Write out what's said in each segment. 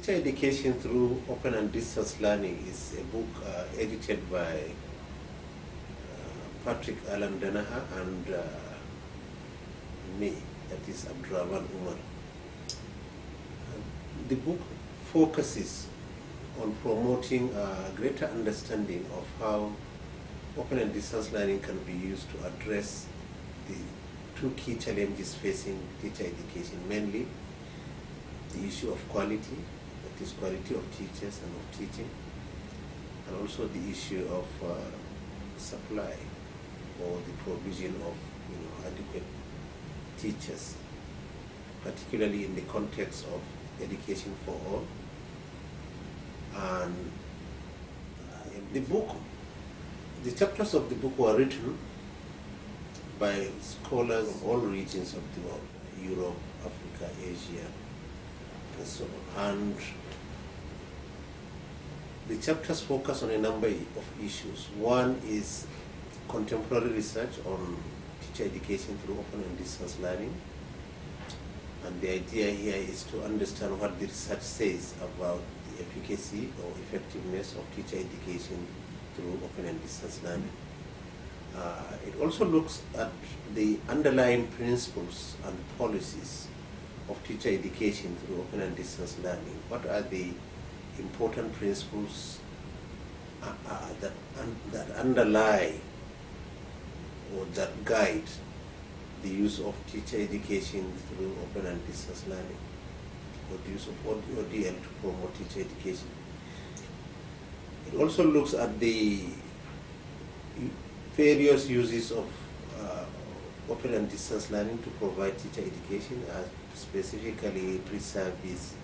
Teacher Education Through Open and Distance Learning is a book edited by Patrick Alan Danaher and me, that is Abdurrahman Umar. The book focuses on promoting a greater understanding of how open and distance learning can be used to address the two key challenges facing teacher education, mainly the issue of quality, that is quality of teachers and of teaching, and also the issue of supply or the provision of adequate teachers, particularly in the context of education for all. And the chapters of the book were written by scholars of all regions of the world, Europe, Africa, Asia, and so on. And the chapters focus on a number of issues. One is contemporary research on teacher education through open and distance learning. And the idea here is to understand what the research says about the efficacy or effectiveness of teacher education through open and distance learning. It also looks at the underlying principles and policies of teacher education through open and distance learning. What are the important principles that underlie or that guide the use of teacher education through open and distance learning, or the use of ODL to promote teacher education. It also looks at the various uses of open and distance learning to provide teacher education, specifically pre-service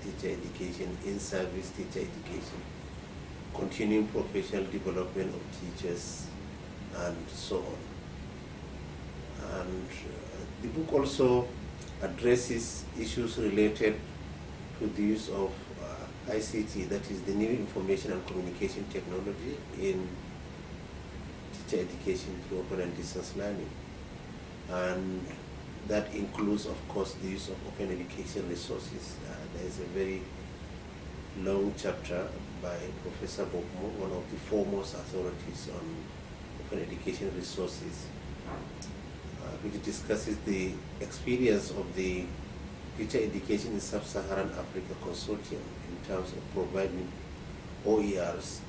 teacher education, in-service teacher education, continuing professional development of teachers, and so on. And the book also addresses issues related to the use of ICT, that is the new information and communication technology, in teacher education through open and distance learning. And that includes, of course, the use of open education resources. There is a very long chapter by Professor Bokmo, one of the foremost authorities on open education resources, which discusses the experience of the Teacher Education in Sub-Saharan Africa Consortium in terms of providing OERs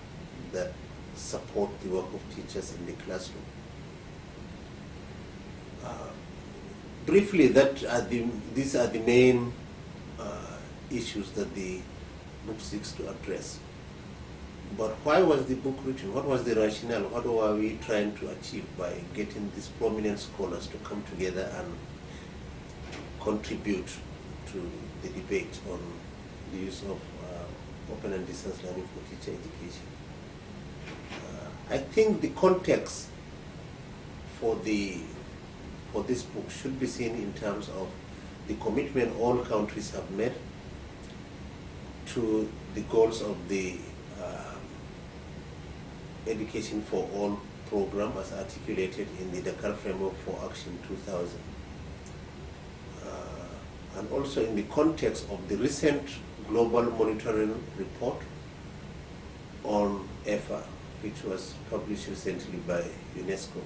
that support the work of teachers in the classroom. Briefly, these are the main issues that the book seeks to address. But why was the book written? What was the rationale? What were we trying to achieve by getting these prominent scholars to come together and contribute to the debate on the use of open and distance learning for teacher education? I think the context for this book should be seen in terms of the commitment all countries have made to the goals of the Education for All program as articulated in the Dakar Framework for Action 2000. And also in the context of the recent global monitoring report on EFA, which was published recently by UNESCO.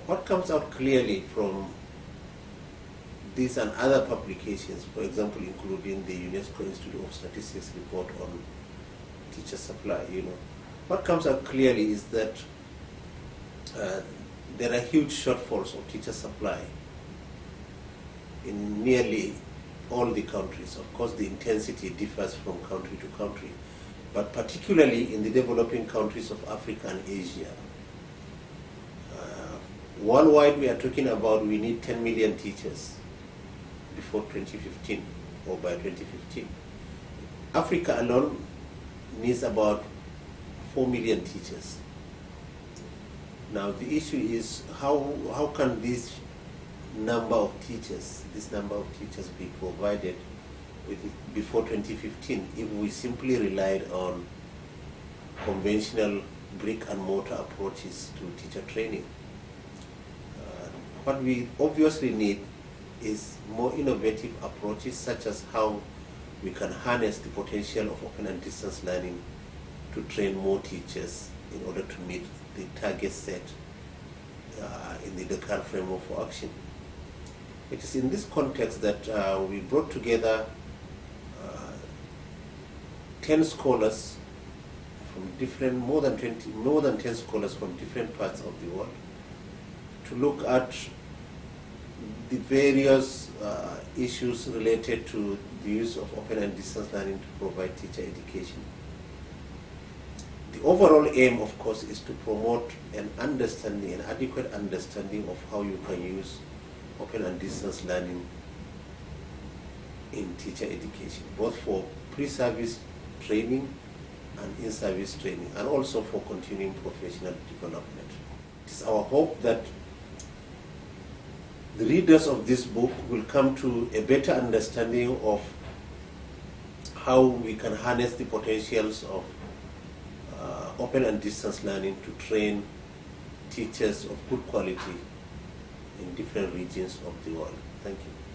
What comes out clearly from these and other publications, for example, including the UNESCO Institute of Statistics report on teacher supply, what comes out clearly is that there are huge shortfalls of teacher supply in nearly all the countries. Of course, the intensity differs from country to country, but particularly in the developing countries of Africa and Asia. Worldwide, we are talking about we need 10 million teachers before 2015 or by 2015. Africa alone needs about 4 million teachers. Now the issue is how can this number of teachers be provided before 2015 if we simply relied on conventional brick and mortar approaches to teacher training? What we obviously need is more innovative approaches, such as how we can harness the potential of open and distance learning to train more teachers in order to meet the targets set in the Dakar Framework for Action. It is in this context that we brought together 10 scholars from more than 10 scholars from different parts of the world to look at the various issues related to the use of open and distance learning to provide teacher education. The overall aim, of course, is to promote an adequate understanding of how you can use open and distance learning in teacher education, both for pre-service training and in-service training, and also for continuing professional development. It is our hope that the readers of this book will come to a better understanding of how we can harness the potentials of open and distance learning to train teachers of good quality in different regions of the world. Thank you.